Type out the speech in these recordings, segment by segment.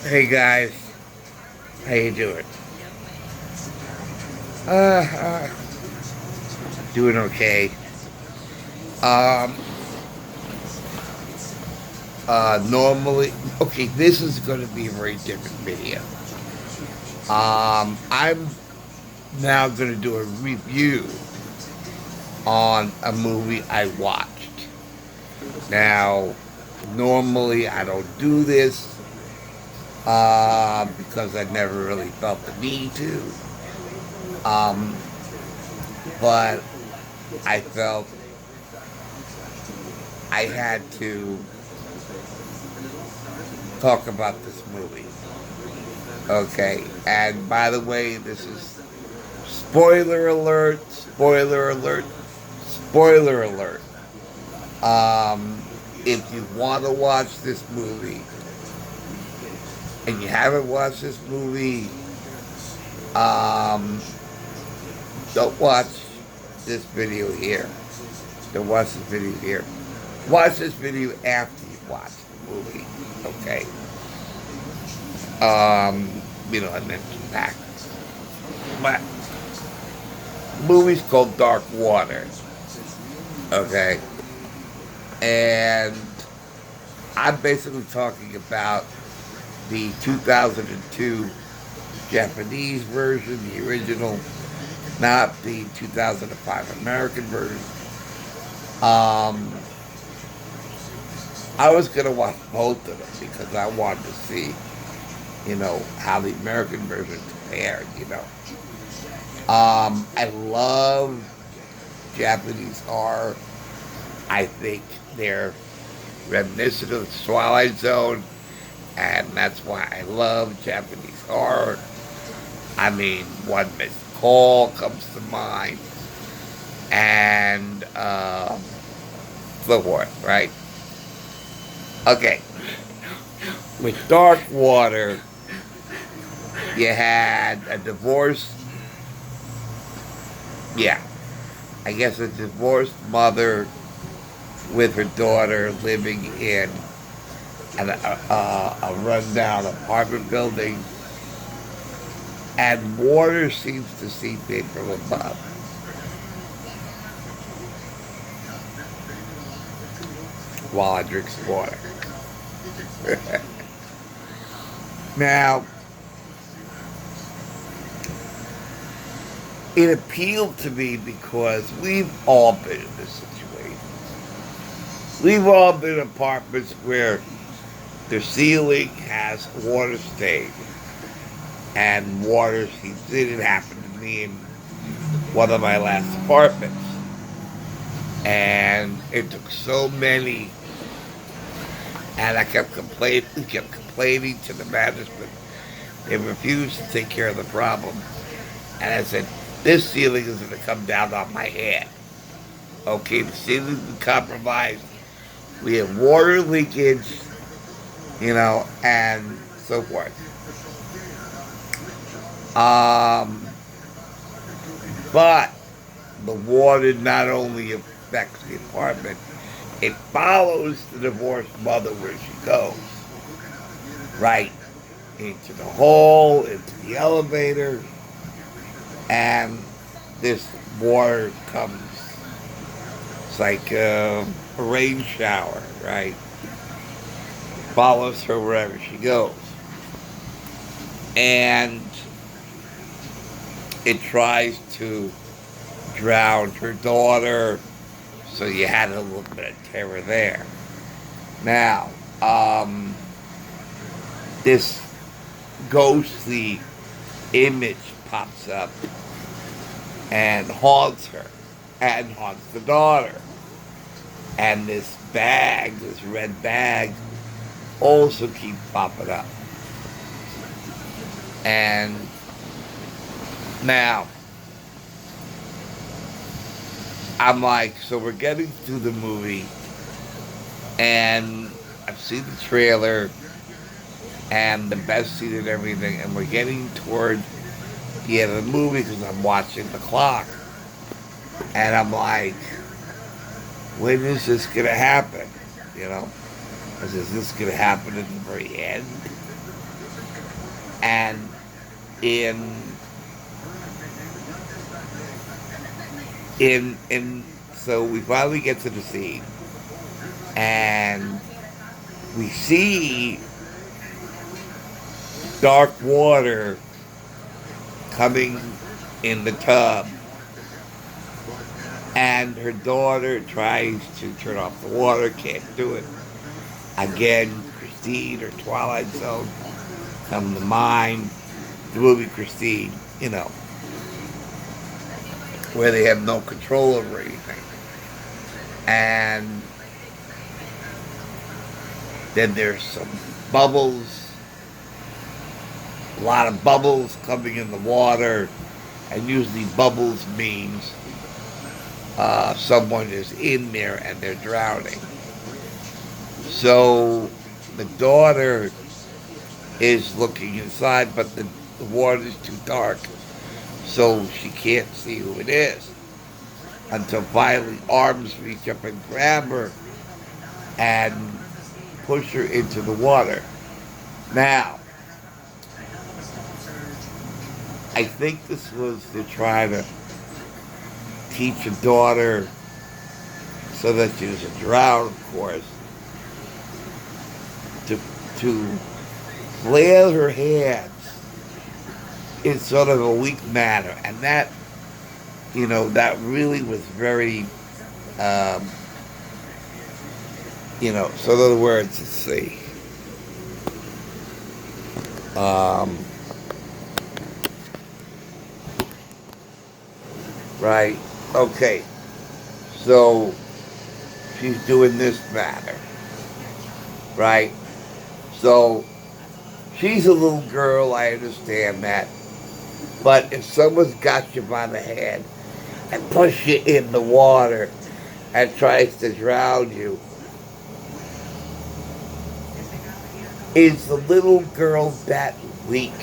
Hey guys, how you doing? Uh, uh doing okay. Um, normally, okay, this is going to be a very different video. I'm now going to do a review on a movie I watched. Now, normally I don't do this because I never really felt the need to. Um, but I felt I had to talk about this movie. Okay, and by the way, this is spoiler alert, spoiler alert, spoiler alert. If you want to watch this movie and you haven't watched this movie, um, don't watch this video here. Don't watch this video here. Watch this video after you watch the movie. Okay. And then come back. But the movie's called Dark Water. Okay. And I'm basically talking about the 2002 Japanese version, the original, not the 2005 American version. I was gonna watch both of them because I wanted to see, how the American version compared. I love Japanese horror. I think they're reminiscent of the Twilight Zone, and that's why I love Japanese horror. I mean, One Missed Call comes to mind, and so forth, right? Okay, with Dark Water, you had a divorced, yeah, I guess a divorced mother with her daughter living in a rundown apartment building, and water seems to seep in from above. While I drink some water. Now, it appealed to me because we've all been in this situation. We've all been in apartments where the ceiling has water stain and water seeps in. It happened to me in one of my last apartments. And it took so many, and I kept complaining to the management. They refused to take care of the problem. And I said, this ceiling is going to come down on my head. Okay, the ceiling's been compromised. We have water leakage, and so forth. But the water not only affects the apartment, it follows the divorced mother where she goes. Right into the hall, into the elevator, and this water comes. It's like a rain shower, right? Follows her wherever she goes. And it tries to drown her daughter, so you had a little bit of terror there. Now, this ghostly image pops up and haunts her and haunts the daughter. And this bag, this red bag, also keeps popping up. And now, I'm like, so we're getting through the movie, and I've seen the trailer, and the best scene and everything, and we're getting toward the end of the movie because I'm watching the clock. And I'm like, when is this going to happen? Is this going to happen at the very end? And in so we finally get to the scene, and we see dark water coming in the tub, and her daughter tries to turn off the water, can't do it. Again, Christine or Twilight Zone come to mind. The movie Christine, where they have no control over anything. And then there's some bubbles, a lot of bubbles coming in the water, and usually bubbles means someone is in there and they're drowning. So the daughter is looking inside, but the water is too dark, so she can't see who it is. Until finally arms reach up and grab her and push her into the water. Now, I think this was to try to teach a daughter so that she doesn't drown, of course, to flail her hands in sort of a weak manner. And that, that really was very, so in other words, let's see. Right, okay, so she's doing this manner, right? So she's a little girl, I understand that. But if someone's got you by the hand and push you in the water and tries to drown you, is the little girl that weak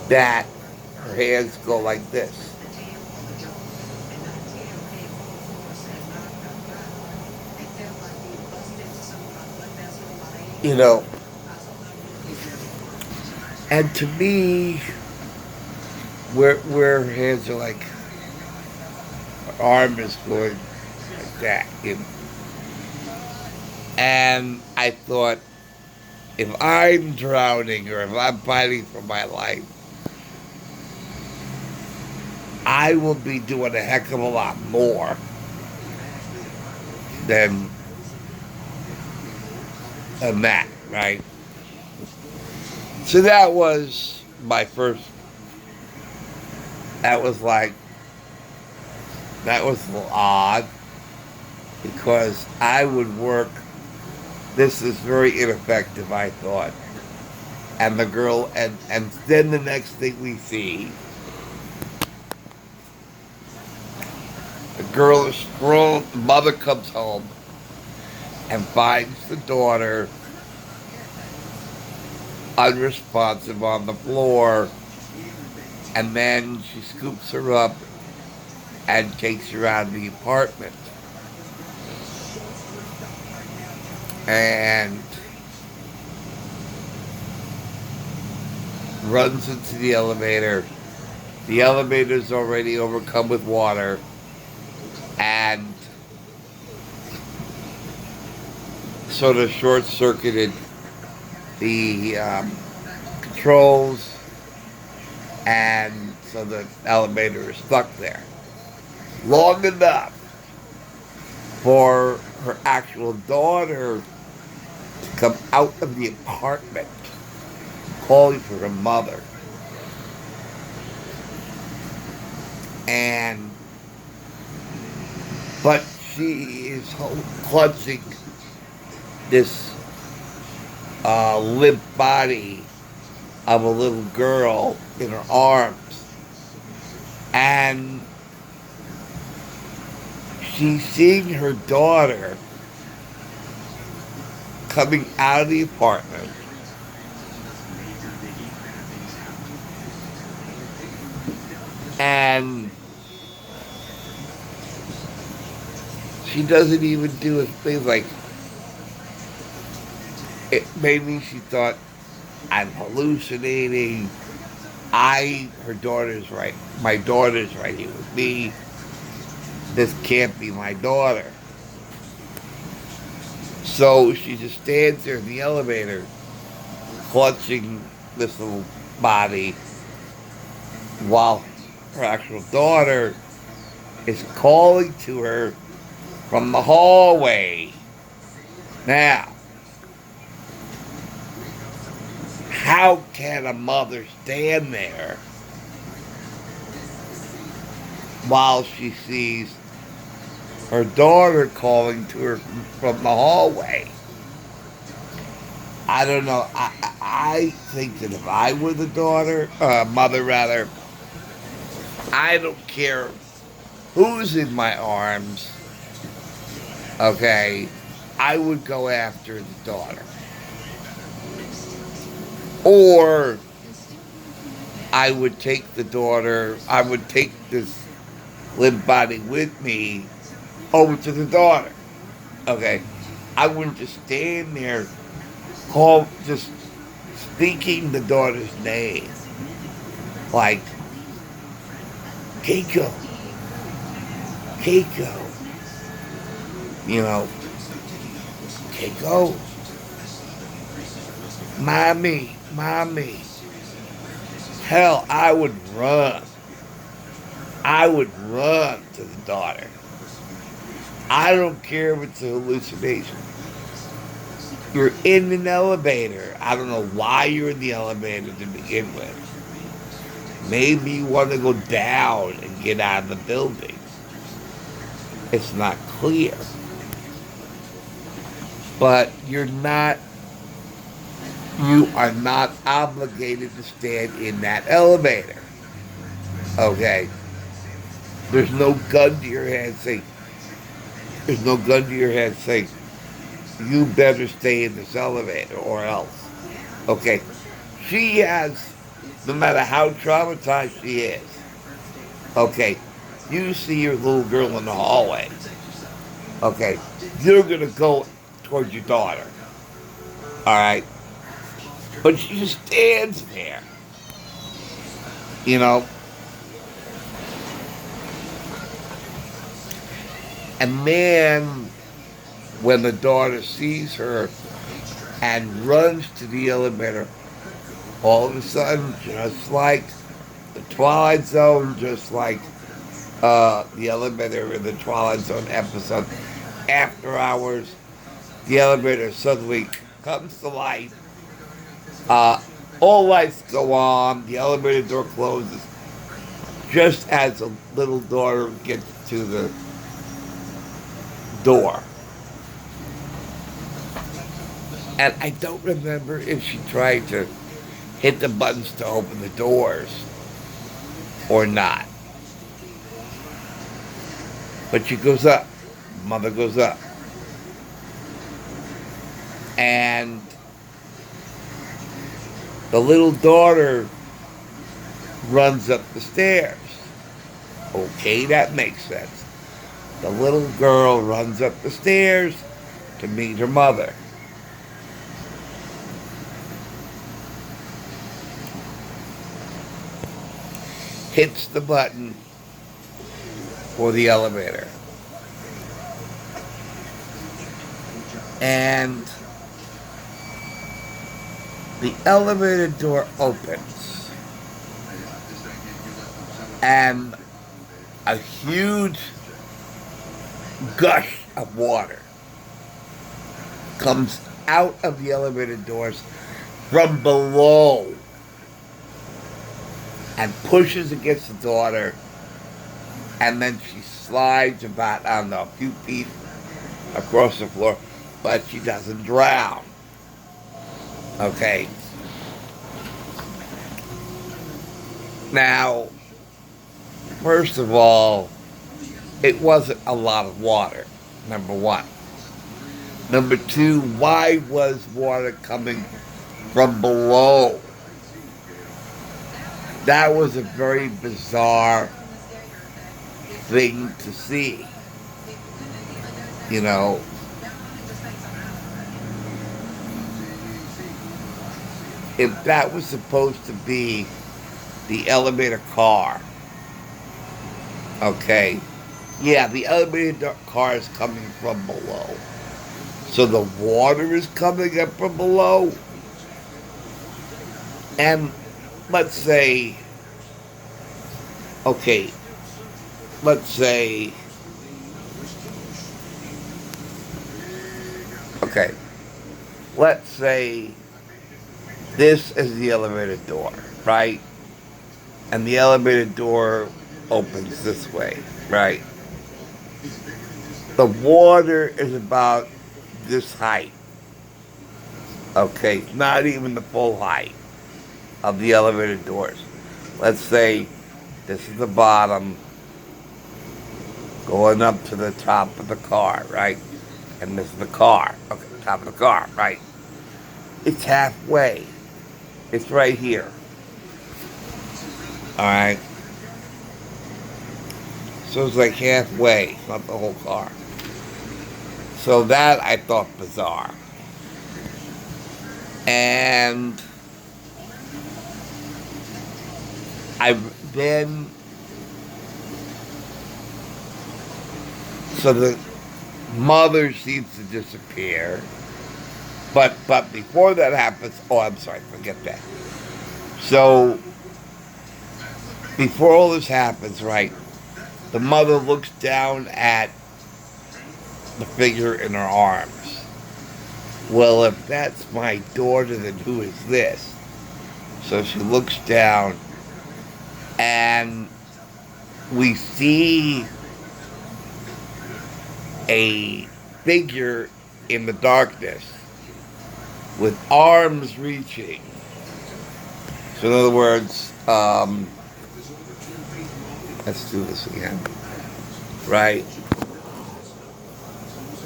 that her hands go like this? And to me, where her hands are like, her arm is going like that, And I thought, if I'm drowning or if I'm fighting for my life, I will be doing a heck of a lot more than that, right? So that was my first, that was a little odd, because I would work, this is very ineffective, I thought. And the girl, and then the next thing we see, the girl is sprawled, the mother comes home and finds the daughter unresponsive on the floor, and then she scoops her up and takes her out of the apartment. And runs into the elevator. The elevator's already overcome with water, and sort of short-circuited the controls, and so the elevator is stuck there long enough for her actual daughter to come out of the apartment calling for her mother. But she is clutching this limp body of a little girl in her arms, and she's seeing her daughter coming out of the apartment, and she doesn't even do a thing like, it made me, she thought, I'm hallucinating. My daughter's right here with me. This can't be my daughter. So she just stands there in the elevator, clutching this little body, while her actual daughter is calling to her from the hallway. Now, how can a mother stand there while she sees her daughter calling to her from the hallway? I don't know. I think that if I were the mother rather, I don't care who's in my arms, okay, I would go after the daughter. Or I would take this limp body with me over to the daughter. Okay. I wouldn't just stand there just speaking the daughter's name. Like, Keiko, Keiko. You know, Keiko. Mommy, mommy. Hell, I would run. I would run to the daughter. I don't care if it's a hallucination. You're in an elevator. I don't know why you're in the elevator to begin with. Maybe you want to go down and get out of the building. It's not clear. But you are not obligated to stand in that elevator. Okay? There's no gun to your head saying, you better stay in this elevator or else. Okay? No matter how traumatized she is, okay, you see your little girl in the hallway, okay, you're going to go towards your daughter. Alright? But she just stands there. You know? And then, when the daughter sees her and runs to the elevator, all of a sudden, just like the Twilight Zone, just like the elevator in the Twilight Zone episode, After Hours, the elevator suddenly comes to life. All lights go on, the elevator door closes, just as the little daughter gets to the door. And I don't remember if she tried to hit the buttons to open the doors or not. But she goes up. Mother goes up. And the little daughter runs up the stairs. Okay, that makes sense. The little girl runs up the stairs to meet her mother. Hits the button for the elevator. And the elevator door opens. And a huge gush of water comes out of the elevator doors from below and pushes against the daughter, and then she slides about, I don't know, a few feet across the floor, but she doesn't drown. Okay. Now, first of all, it wasn't a lot of water, number one. Number two, why was water coming from below? That was a very bizarre thing to see. You know. if that was supposed to be the elevator car, okay, yeah, the elevator car is coming from below. So the water is coming up from below. And let's say, okay, let's say, okay, let's say this is the elevator door, right? And the elevator door opens this way, right? The water is about this height, okay? Not even the full height of the elevator doors. Let's say this is the bottom going up to the top of the car, right? And this is the car, okay, top of the car, right? It's halfway. It's right here. All right. So it's like halfway, not the whole car. So that I thought bizarre. And I then, so the mother seems to disappear. But before that happens, oh, I'm sorry, forget that. So before all this happens, right, the mother looks down at the figure in her arms. Well, if that's my daughter, then who is this? So she looks down, and we see a figure in the darkness with arms reaching. So in other words, let's do this again, right?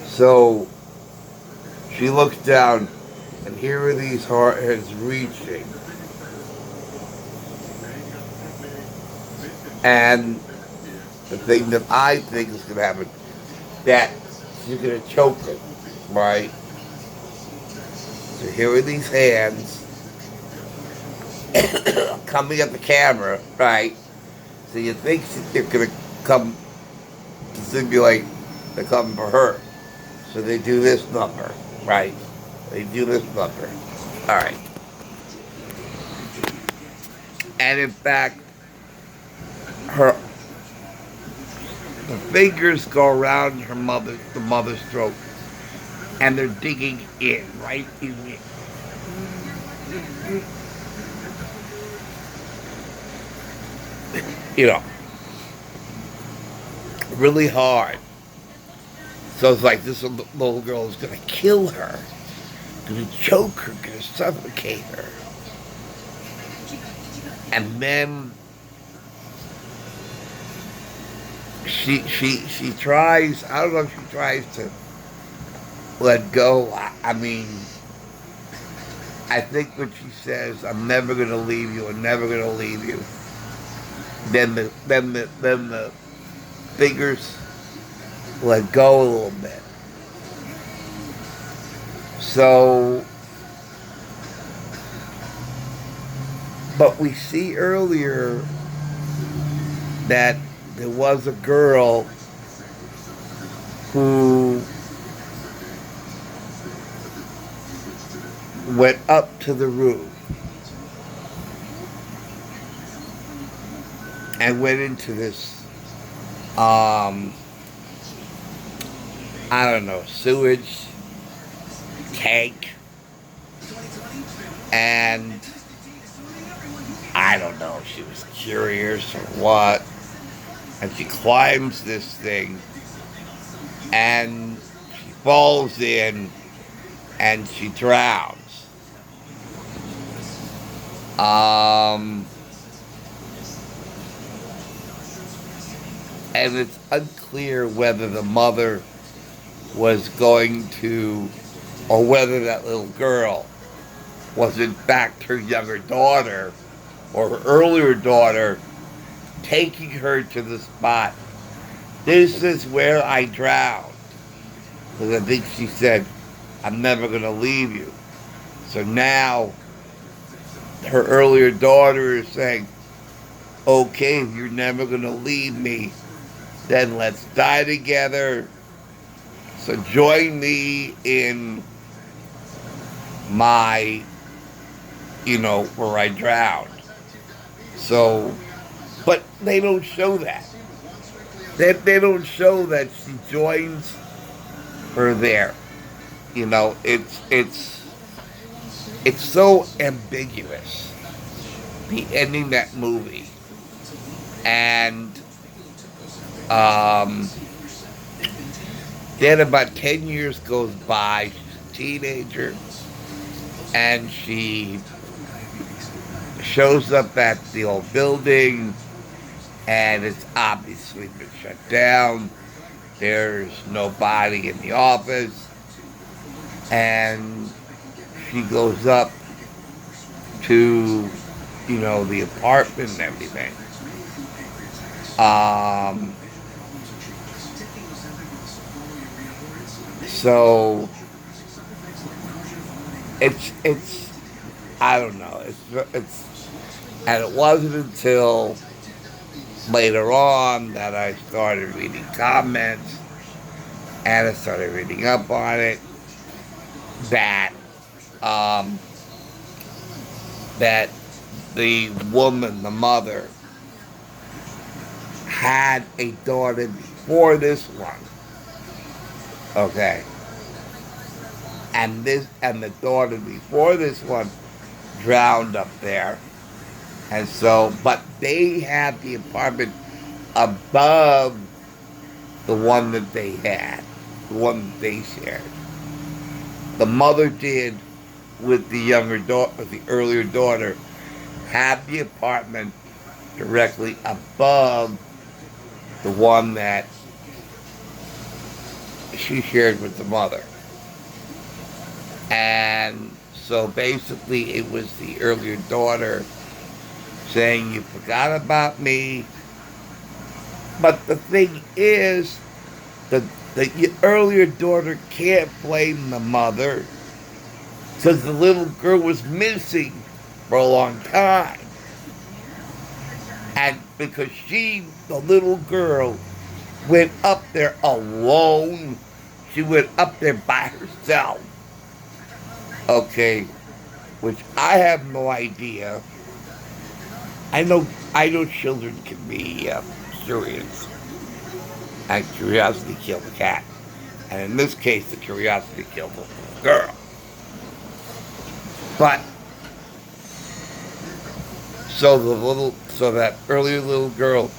So she looks down, and here are these hands reaching. And the thing that I think is going to happen, that she's going to choke him, right? So here are these hands coming at the camera, right? So you think they're going to come to simulate they're coming for her. So they do this number, right? They do this number. All right. And in fact, the fingers go around the mother's throat, and they're digging in, right in it. You know, really hard. So it's like this little girl is going to kill her, going to choke her, going to suffocate her. And then she tries, I don't know if she tries to let go. I mean, I think when she says, "I'm never going to leave you, I'm never going to leave you," then the fingers let go a little bit. So, but we see earlier that there was a girl who went up to the roof and went into this, I don't know, sewage tank, and I don't know if she was curious or what, and she climbs this thing, and she falls in, and she drowns. And it's unclear whether the mother was going to, or whether that little girl was in fact her younger daughter, or her earlier daughter, taking her to the spot. This is where I drowned. Because I think she said, "I'm never going to leave you." So now her earlier daughter is saying, okay, if you're never going to leave me, then let's die together. So join me in my, where I drowned. So, but they don't show that. They don't show that she joins her there. It's so ambiguous. The ending of that movie, and then about 10 years goes by. She's a teenager, and she shows up at the old building, and it's obviously been shut down. There's nobody in the office, and she goes up to, the apartment and everything. So it's I don't know. And it wasn't until later on that I started reading comments and I started reading up on it that that the woman, the mother, had a daughter before this one. Okay. And the daughter before this one drowned up there. And so, but they had the apartment above the one that they had, the one that they shared. The mother did with the younger daughter, with the earlier daughter, had the apartment directly above the one that she shared with the mother. And so basically it was the earlier daughter saying, you forgot about me. But the thing is, the earlier daughter can't blame the mother because the little girl was missing for a long time. And because the little girl, went up there alone. She went up there by herself. Okay, which I have no idea. I know children can be curious, and curiosity killed the cat. And in this case, the curiosity killed the little girl. But so that earlier little girl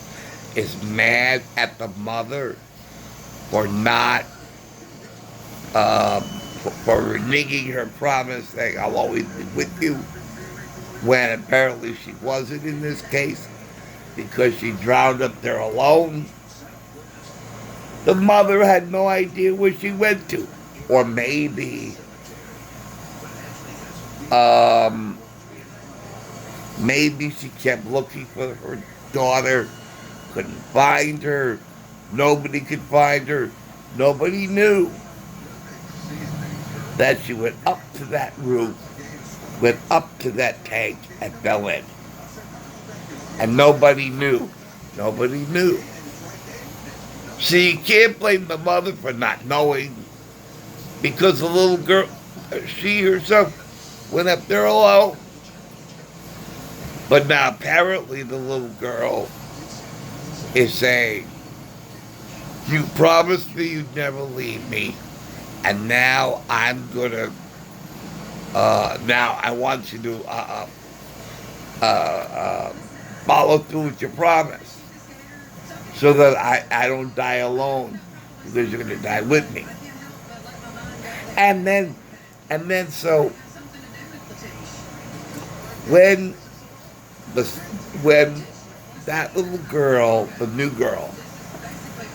is mad at the mother for not for reneging her promise, saying I'll always be with you, when apparently she wasn't in this case because she drowned up there alone. The mother had no idea where she went to, or maybe she kept looking for her daughter, couldn't find her, nobody could find her, nobody knew that she went up to that roof, went up to that tank and fell in. And nobody knew. Nobody knew. See, you can't blame the mother for not knowing, because the little girl, she herself went up there alone. But now apparently the little girl is saying, you promised me you'd never leave me, and now I'm gonna, now I want you to follow through with your promise, so that I don't die alone, because you're gonna die with me. And then so when that little girl, the new girl,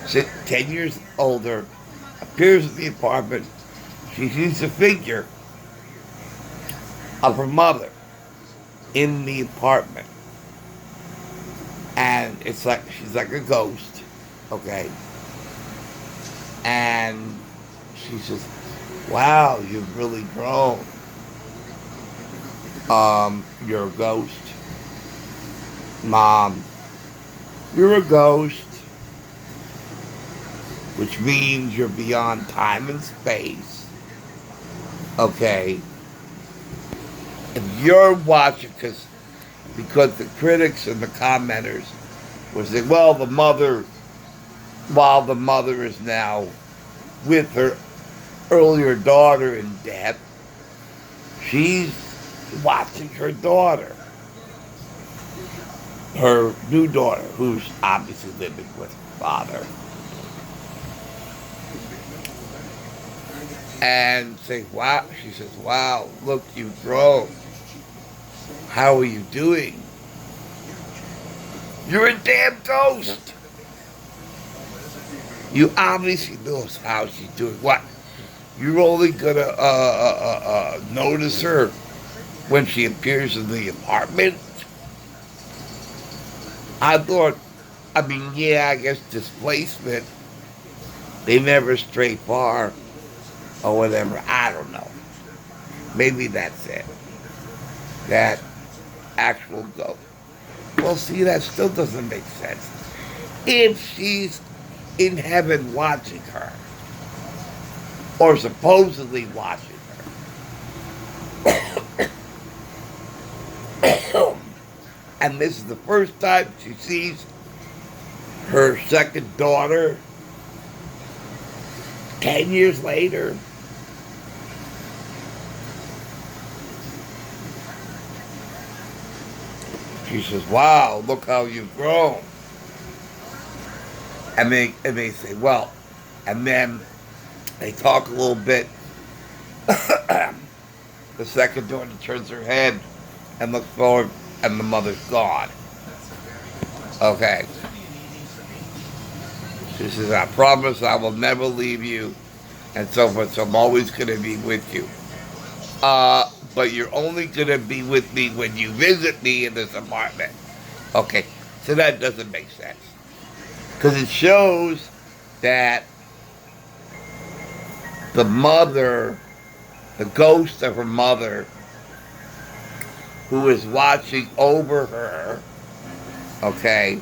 10 years older, appears at the apartment, she sees a figure of her mother in the apartment. And it's like, she's like a ghost, okay? And she says, wow, you've really grown. You're a ghost. Mom, you're a ghost, which means you're beyond time and space. Okay? If you're watching, because the critics and the commenters were saying, well, while the mother is now with her earlier daughter in death, she's watching her daughter, her new daughter, who's obviously living with her father, and say, wow, she says, wow, look, you've grown. How are you doing? You're a damn ghost. You obviously know how she's doing. What? You're only gonna notice her when she appears in the apartment? I thought, yeah, I guess displacement. They never stray far or whatever. I don't know. Maybe that's it. That actual ghost. Well, see, that still doesn't make sense. If she's in heaven watching her, or supposedly watching her, and this is the first time she sees her second daughter 10 years later, she says, wow, look how you've grown. And they say, well, and then they talk a little bit. The second daughter turns her head and looks forward, and the mother's gone. Okay. She says, I promise I will never leave you, and so forth, so I'm always going to be with you. But you're only going to be with me when you visit me in this apartment. Okay, so that doesn't make sense. Because it shows that the mother, the ghost of her mother, who is watching over her, okay,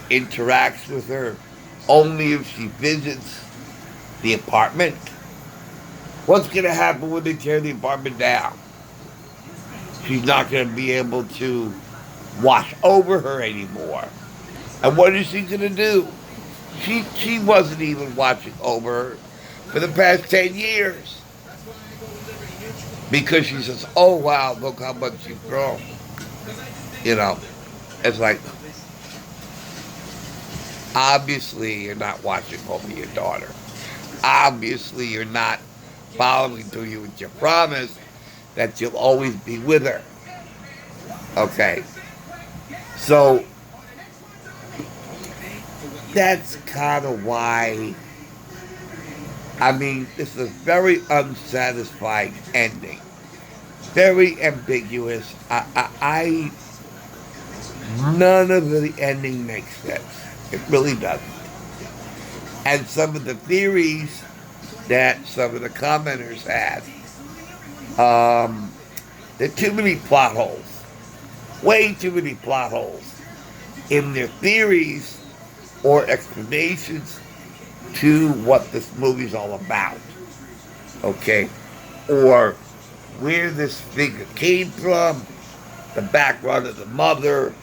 interacts with her only if she visits the apartment. What's going to happen when they tear the apartment down? She's not going to be able to watch over her anymore. And what is she going to do? She wasn't even watching over her for the past 10 years. Because she says, oh, wow, look how much you've grown. You know, it's like, obviously you're not watching over your daughter. Obviously you're not following through with your promise that you'll always be with her. Okay. So, that's kind of why, this is a very unsatisfying ending. Very ambiguous. None of the ending makes sense. It really doesn't. And some of the theories that some of the commenters had, there are too many plot holes. Way too many plot holes in their theories or explanations to what this movie's all about. Okay? Or where this figure came from, the background of the mother,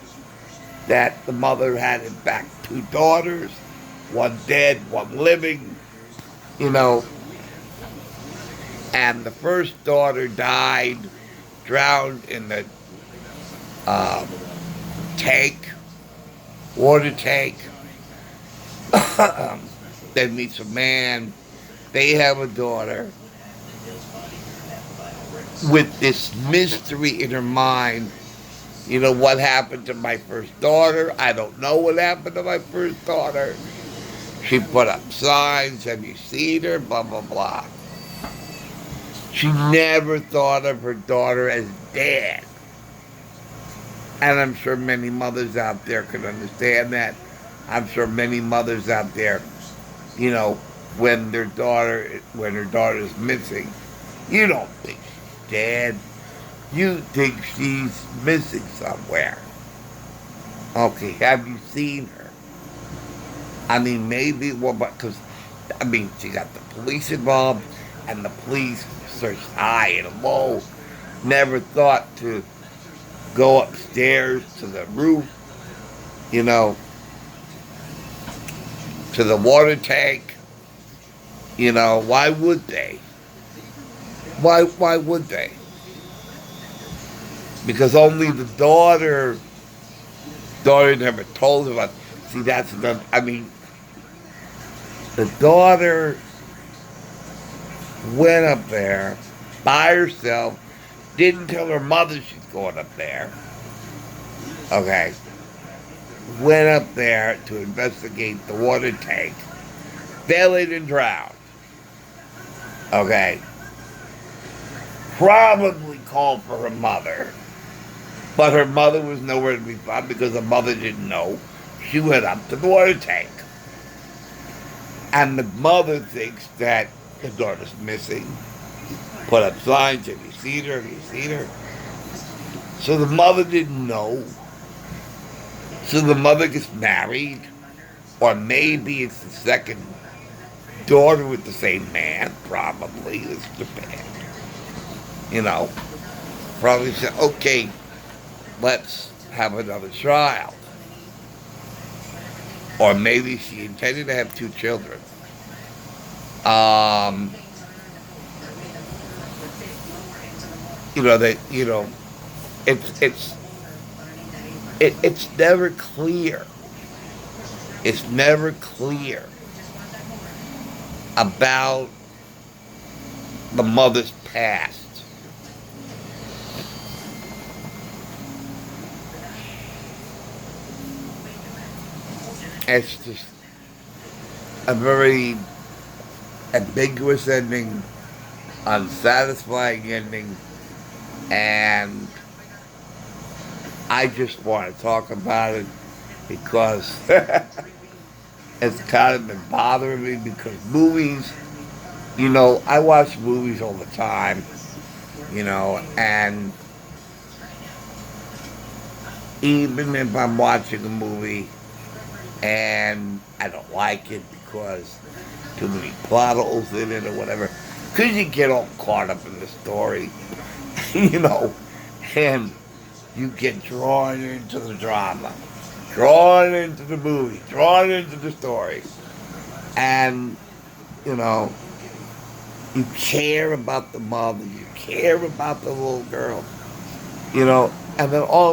that the mother had in fact two daughters, one dead, one living, and the first daughter died, drowned in the water tank, then meets a man, they have a daughter, with this mystery in her mind. What happened to my first daughter? I don't know what happened to my first daughter. She put up signs, have you seen her? Blah, blah, blah. She never thought of her daughter as dead. And I'm sure many mothers out there can understand that. I'm sure many mothers out there, you know, when her daughter's missing, you don't think she's dead. You think she's missing somewhere. Okay, have you seen her? I mean, maybe, well, because, I mean, she got the police involved, and the police searched high and low, never thought to go upstairs to the roof, you know, to the water tank. You know, why would they? Why would they? Because only the daughter never told him. See, that's another, I mean, the daughter went up there by herself, didn't tell her mother she's going up there. Okay. Went up there to investigate the water tank, fell in and drowned. Okay. Probably called for her mother, but her mother was nowhere to be found because her mother didn't know. She went up to the water tank. And the mother thinks that the daughter's missing. Put up signs, have you seen her? Have you seen her? So the mother didn't know. So the mother gets married. Or maybe it's the second daughter with the same man. Probably. It's Japan. You know. Probably said, okay, let's have another child. Or maybe she intended to have 2 children. It's never clear. It's never clear about the mother's past. It's just a very ambiguous ending, unsatisfying ending, and I just want to talk about it because it's kind of been bothering me because movies, I watch movies all the time, and even if I'm watching a movie and I don't like it because too many plot holes in it or whatever, because you get all caught up in the story, and you get drawn into the drama, drawn into the movie, drawn into the story, and, you care about the mother, you care about the little girl, and then all